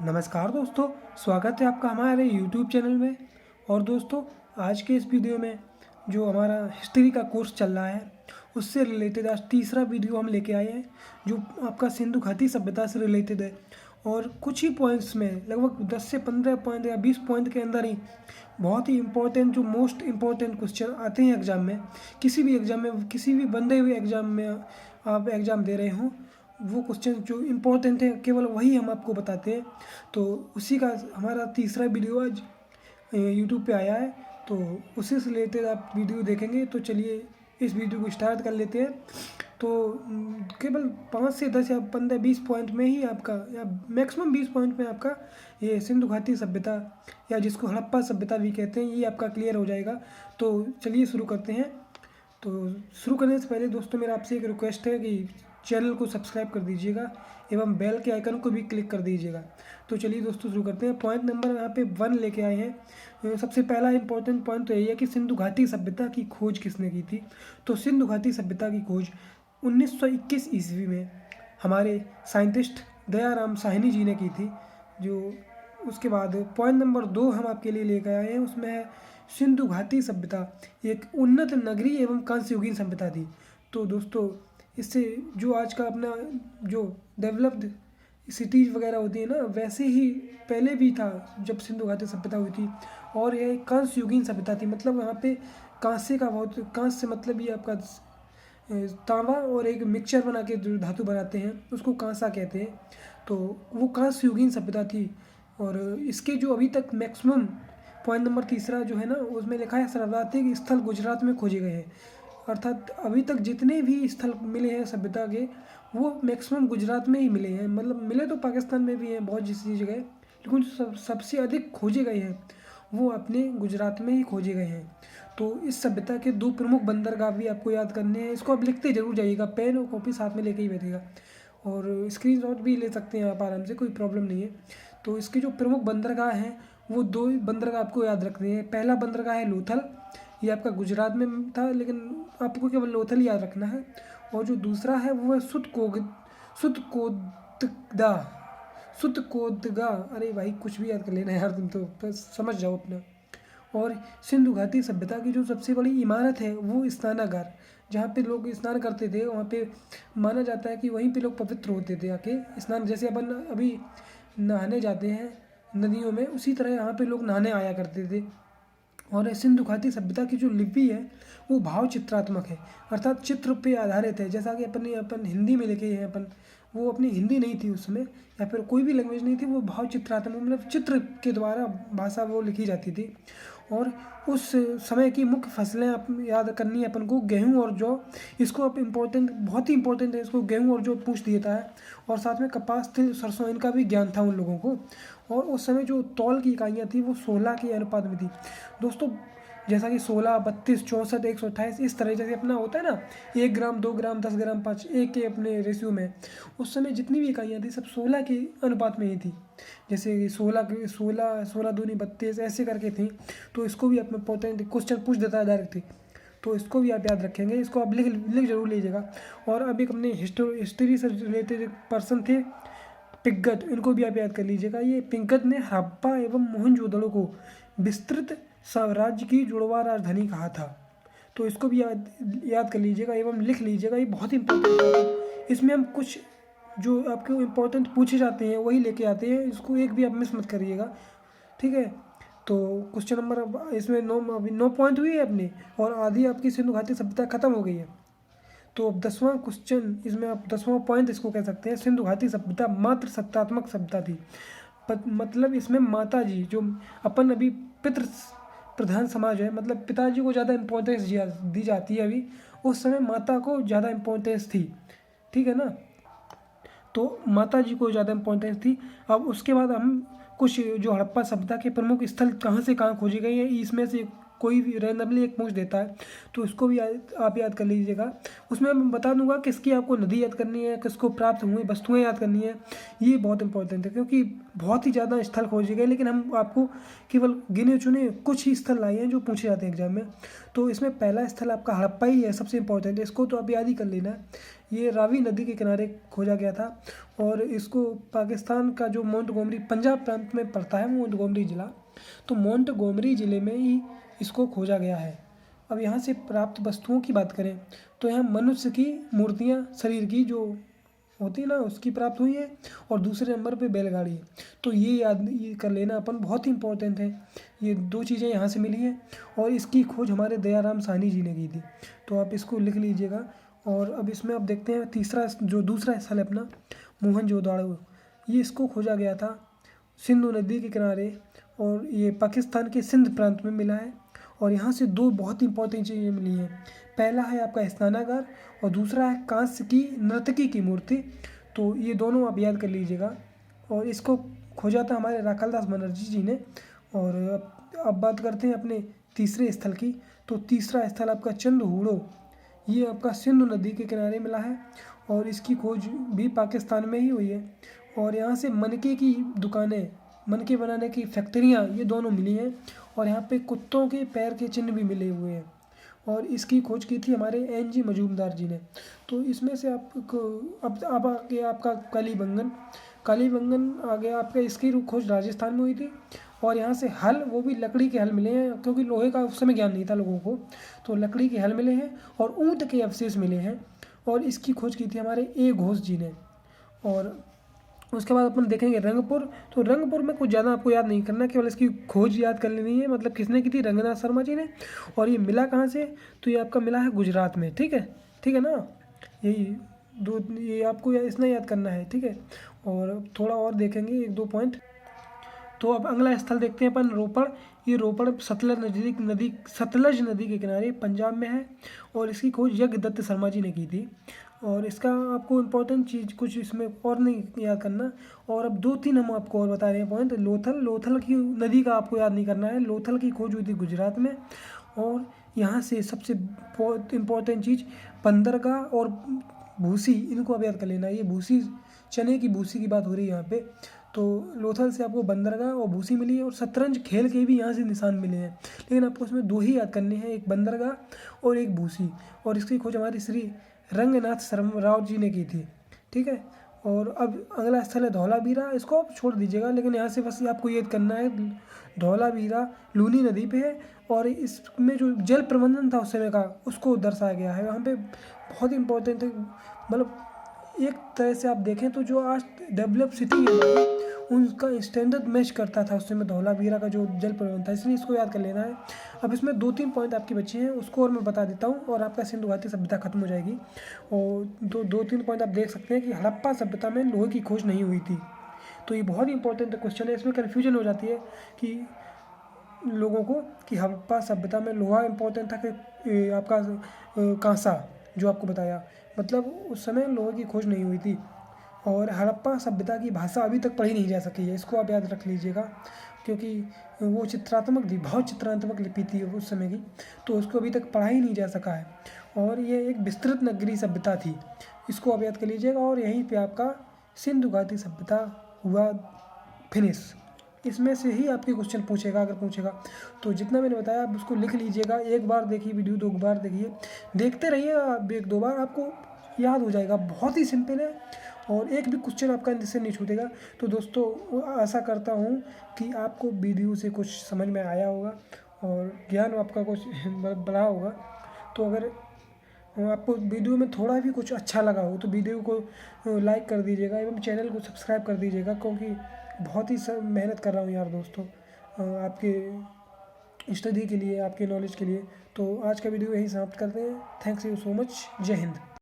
नमस्कार दोस्तों, स्वागत है आपका हमारे YouTube चैनल में। और दोस्तों, आज के इस वीडियो में जो हमारा हिस्ट्री का कोर्स चल रहा है उससे रिलेटेड आज तीसरा वीडियो हम लेके आए हैं, जो आपका सिंधु घाटी सभ्यता से रिलेटेड है। और कुछ ही पॉइंट्स में लगभग 10 से 15 पॉइंट या 20 पॉइंट के अंदर ही बहुत ही इंपॉर्टेंट, जो मोस्ट इम्पॉर्टेंट क्वेश्चन आते हैं एग्ज़ाम में, किसी भी एग्ज़ाम में, किसी भी बंदे हुए एग्ज़ाम में आप एग्ज़ाम दे रहे हों, वो क्वेश्चन जो इम्पोर्टेंट है केवल वही हम आपको बताते हैं। तो उसी का हमारा तीसरा वीडियो आज यूट्यूब पे आया है, तो उसी से रिलेटेड आप वीडियो देखेंगे। तो चलिए इस वीडियो को स्टार्ट कर लेते हैं। तो केवल 5 से 10 या 15-20 पॉइंट में ही आपका, या मैक्सिमम 20 पॉइंट में आपका ये सिंधु घाटी सभ्यता, या जिसको हड़प्पा सभ्यता भी कहते हैं, ये आपका क्लियर हो जाएगा। तो चलिए शुरू करते हैं। तो शुरू करने से पहले दोस्तों, मेरा आपसे एक रिक्वेस्ट है कि चैनल को सब्सक्राइब कर दीजिएगा एवं बेल के आइकन को भी क्लिक कर दीजिएगा। तो चलिए दोस्तों शुरू करते हैं। पॉइंट नंबर यहाँ पे 1 लेके आए हैं। सबसे पहला इंपॉर्टेंट पॉइंट तो यही है कि सिंधु घाटी सभ्यता की खोज किसने की थी। तो सिंधु घाटी सभ्यता की खोज 1921 ईस्वी में हमारे साइंटिस्ट दयाराम साहनी जी ने की थी। जो उसके बाद पॉइंट नंबर 2 हम आपके लिए लेकर आए हैं, उसमें है सिंधु घाटी सभ्यता एक उन्नत नगरीय एवं कांस्ययुगीन सभ्यता थी। तो दोस्तों, इससे जो आज का अपना जो डेवलप्ड सिटीज़ वगैरह होती है ना, वैसे ही पहले भी था जब सिंधु घाटी सभ्यता हुई थी। और यह कांस्ययुगीन सभ्यता थी, मतलब यहाँ पे कांसे का बहुत, कांस्य मतलब ये आपका तांबा और एक मिक्सचर बना के जो धातु बनाते हैं उसको कांसा कहते हैं। तो वो कांस्ययुगीन सभ्यता थी। और इसके जो अभी तक मैक्सिमम पॉइंट नंबर तीसरा जो है ना, उसमें लिखा है सर्वाधिक स्थल गुजरात में खोजे गए हैं। अर्थात अभी तक जितने भी स्थल मिले हैं सभ्यता के, वो मैक्सिमम गुजरात में ही मिले हैं। मतलब मिले तो पाकिस्तान में भी हैं बहुत सी जगह, लेकिन सबसे अधिक खोजे गए हैं वो अपने गुजरात में ही खोजे गए हैं। तो इस सभ्यता के 2 प्रमुख बंदरगाह भी आपको याद करने हैं। इसको आप लिखते जरूर जाइएगा, पेन और कॉपी साथ में लेके ही बैठेगा, और स्क्रीनशॉट भी ले सकते हैं आप आराम से, कोई प्रॉब्लम नहीं है। तो इसके जो प्रमुख बंदरगाह हैं वो 2 बंदरगाह आपको याद रखने हैं। पहला बंदरगाह है लोथल, ये आपका गुजरात में था, लेकिन आपको केवल लोथल ही याद रखना है। और जो दूसरा है वो है सुतकोदगा। अरे भाई, कुछ भी याद कर लेना यार, तुम तो बस समझ जाओ अपना। और सिंधु घाटी सभ्यता की जो सबसे बड़ी इमारत है वो स्नानागार, जहाँ पे लोग स्नान करते थे, वहाँ पे माना जाता है कि वहीं पे लोग पवित्र होते थे आके स्नान। जैसे अपन अभी नहाने जाते हैं नदियों में, उसी तरह यहाँ पे लोग नहाने आया करते थे। और सिंधु घाटी सभ्यता की जो लिपि है वो भाव चित्रात्मक है, अर्थात चित्र पे आधारित है। जैसा कि अपन हिंदी में लिखे हैं, अपन वो अपनी हिंदी नहीं थी उस समय, या फिर कोई भी लैंग्वेज नहीं थी, वो भाव चित्रात्मक मतलब चित्र के द्वारा भाषा वो लिखी जाती थी। और उस समय की मुख्य फसलें आप याद करनी है अपन को, गेहूँ और जौ। इसको आप इम्पोर्टेंट, बहुत ही इंपॉर्टेंट है, इसको गेहूँ और जौ पूछ देता है। और साथ में कपास, तिल, सरसों, इनका भी ज्ञान था उन लोगों को। और उस समय जो तौल की इकाइयाँ थी वो 16 के अनुपात में थी दोस्तों। जैसा कि 16, 32, 64, 128 इस तरह जैसे अपना होता है ना, 1 ग्राम, 2 ग्राम, 10 ग्राम, 5 1 के अपने रेशियो में, उस समय जितनी भी इकाइयाँ थी सब 16 के अनुपात में ही थी। जैसे 16 दूनी 32 ऐसे करके थी। तो इसको भी आप इम्पोर्टेंट क्वेश्चन पूछ देता है डायरेक्ट ही, तो इसको भी आप याद रखेंगे, इसको आप लिख जरूर लीजिएगा। और अब एक अपने हिस्ट्री से रिलेटेड एक पर्सन थे पिंगट, इनको भी आप याद कर लीजिएगा। ये पिंगट ने हड़प्पा एवं मोहनजोदड़ो को विस्तृत साम्राज्य की जुड़वा राजधानी कहा था। तो इसको भी याद कर लीजिएगा एवं लिख लीजिएगा, ये बहुत इंपॉर्टेंट है। इसमें हम कुछ जो आपके इम्पोर्टेंट पूछे जाते हैं वही लेके आते हैं, इसको एक भी आप मिस मत करिएगा, ठीक है। तो क्वेश्चन नंबर इसमें 9 पॉइंट हुई है अपनी, और आधी आपकी सिंधु घाटी सभ्यता खत्म हो गई है। तो अब 10वां क्वेश्चन, इसमें आप 10वां पॉइंट इसको कह सकते हैं, सिंधु घाटी सभ्यता मात्र सत्तात्मक सभ्यता थी। मतलब इसमें माता जी, जो अपन अभी पितृ प्रधान समाज है, मतलब पिताजी को ज़्यादा इम्पोर्टेंस दी जाती है अभी, उस समय माता को ज़्यादा इम्पोर्टेंस थी, ठीक है ना। तो माता जी को ज़्यादा इम्पोर्टेंस थी। अब उसके बाद हम कुछ जो हड़प्पा सभ्यता के प्रमुख स्थल कहाँ से कहाँ खोजी गई है, इसमें से कोई भी रैंडमली एक पूछ देता है, तो इसको भी आप याद कर लीजिएगा। उसमें मैं बता दूंगा किसकी आपको नदी याद करनी है, किसको प्राप्त हुई वस्तुएं याद करनी है। ये बहुत इंपॉर्टेंट है, क्योंकि बहुत ही ज़्यादा स्थल खोजे गए, लेकिन हम आपको केवल गिने चुने कुछ ही स्थल लाए हैं जो पूछे जाते हैं एग्जाम में। तो इसमें पहला स्थल आपका हड़प्पा ही है, सबसे इंपॉर्टेंट है, इसको तो आप याद ही कर लेना। ये रावी नदी के किनारे खोजा गया था और इसको पाकिस्तान का जो मोंटगोमरी पंजाब प्रांत में पड़ता है मोंटगोमरी ज़िला, तो मोंटगोमरी ज़िले में ही इसको खोजा गया है। अब यहाँ से प्राप्त वस्तुओं की बात करें तो यहाँ मनुष्य की मूर्तियाँ शरीर की जो होती है ना उसकी प्राप्त हुई है और दूसरे नंबर पे बैलगाड़ी है। तो ये कर लेना अपन बहुत ही इंपॉर्टेंट है। ये 2 चीज़ें यहाँ से मिली हैं और इसकी खोज हमारे दयाराम साहनी जी ने की थी, तो आप इसको लिख लीजिएगा। और अब इसमें आप देखते हैं दूसरा स्थल है अपना मोहनजोदाड़ो। ये इसको खोजा गया था सिंधु नदी के किनारे और ये पाकिस्तान के सिंध प्रांत में मिला है। और यहाँ से 2 बहुत ही इंपॉर्टेंट चीज़ें मिली हैं। पहला है आपका स्नानागार और दूसरा है कांस्य की नर्तकी की मूर्ति। तो ये दोनों आप याद कर लीजिएगा। और इसको खोजा था हमारे राखालदास बनर्जी जी ने। और अब बात करते हैं अपने तीसरे स्थल की। तो तीसरा स्थल आपका चंदहूड़ो, ये आपका सिंधु नदी के किनारे मिला है और इसकी खोज भी पाकिस्तान में ही हुई है। और यहाँ से मनके की दुकानें, मनके बनाने की फैक्ट्रियाँ, ये दोनों मिली हैं और यहाँ पे कुत्तों के पैर के चिन्ह भी मिले हुए हैं। और इसकी खोज की थी हमारे NG मजूमदार जी ने। तो इसमें से आपको अब आ गया आपका कालीबंगन आ गया आपका। इसकी खोज राजस्थान में हुई थी। और यहाँ से हल, वो भी लकड़ी के हल मिले हैं क्योंकि लोहे का उस समय ज्ञान नहीं था लोगों को, तो लकड़ी के हल मिले हैं और ऊँट के अवशेष मिले हैं। और इसकी खोज की थी हमारे A घोष जी ने। और उसके बाद अपन देखेंगे रंगपुर। तो रंगपुर में कुछ ज़्यादा आपको याद नहीं करना, केवल इसकी खोज याद कर लेनी है, मतलब किसने की थी, रंगनाथ शर्मा जी ने। और ये मिला कहाँ से, तो ये आपका मिला है गुजरात में। ठीक है ना, ये आपको इतना याद करना है। ठीक है, और थोड़ा और देखेंगे 1-2 पॉइंट। तो अब अगला स्थल देखते हैं अपन रोपड़। ये रोपड़ सतलज नदी के किनारे पंजाब में है और इसकी खोज यज्ञदत्त शर्मा जी ने की थी। और इसका आपको इम्पोर्टेंट चीज़ कुछ इसमें और नहीं याद करना। और अब 2-3 हम आपको और बता रहे हैं पॉइंट। लोथल की नदी का आपको याद नहीं करना है। लोथल की खोज हुई थी गुजरात में। और यहाँ से सबसे इम्पोर्टेंट चीज़ बंदरगाह और भूसी, इनको आप याद कर लेना। ये भूसी, चने की भूसी की बात हो रही है यहाँ पे। तो लोथल से आपको बंदरगाह और भूसी मिली है और शतरंज खेल के भी यहाँ से निशान मिले हैं, लेकिन आपको इसमें 2 ही याद करने हैं, एक बंदरगाह और एक भूसी। और इसकी खोज हमारी श्री रंगनाथ राव जी ने की थी। ठीक है, और अब अगला स्थल है धौलावीरा। इसको आप छोड़ दीजिएगा, लेकिन यहाँ से बस आपको याद करना है धौलावीरा लूनी नदी पे है और इसमें जो जल प्रबंधन था उस समय का उसको दर्शाया गया है। यहाँ पे बहुत इंपॉर्टेंट है, मतलब एक तरह से आप देखें तो जो आज डेवलप सिटी है उनका स्टैंडर्ड मैच करता था उस समय धौलावीरा का जो जल प्रबंधन था, इसलिए इसको याद कर लेना है। अब इसमें 2-3 पॉइंट आपके बचे हैं, उसको और मैं बता देता हूँ और आपका सिंधु घाटी सभ्यता खत्म हो जाएगी। और 2-3 पॉइंट आप देख सकते हैं कि हड़प्पा सभ्यता में लोहे की खोज नहीं हुई थी। तो ये बहुत ही इंपॉर्टेंट क्वेश्चन है, इसमें कन्फ्यूजन हो जाती है कि लोगों को कि हड़प्पा सभ्यता में लोहा इंपॉर्टेंट था कि आपका कांसा, जो आपको बताया, मतलब उस समय लोहे की खोज नहीं हुई थी। और हड़प्पा सभ्यता की भाषा अभी तक पढ़ी नहीं जा सकी है, इसको आप याद रख लीजिएगा, क्योंकि वो चित्रात्मक थी, बहुत चित्रात्मक लिपि थी उस समय की, तो उसको अभी तक पढ़ा ही नहीं जा सका है। और ये एक विस्तृत नगरीय सभ्यता थी, इसको आप याद कर लीजिएगा। और यहीं पे आपका सिंधु घाटी सभ्यता हुआ फिनिश। इसमें से ही आपके क्वेश्चन पूछेगा, अगर पूछेगा तो जितना मैंने बताया आप उसको लिख लीजिएगा। 1 बार देखिए वीडियो, 2 बार देखिए, देखते रहिएगा, 1-2 बार आपको याद हो जाएगा। बहुत ही सिंपल है और एक भी क्वेश्चन आपका इससे नहीं छूटेगा। तो दोस्तों आशा करता हूँ कि आपको वीडियो से कुछ समझ में आया होगा और ज्ञान आपका कुछ बढ़ा होगा। तो अगर आपको वीडियो में थोड़ा भी कुछ अच्छा लगा हो तो वीडियो को लाइक कर दीजिएगा एवं चैनल को सब्सक्राइब कर दीजिएगा, क्योंकि बहुत ही मेहनत कर रहा हूँ यार दोस्तों आपके स्टडी के लिए, आपके नॉलेज के लिए। तो आज का वीडियो यही समाप्त करते हैं। Thanks you so much. जय हिंद।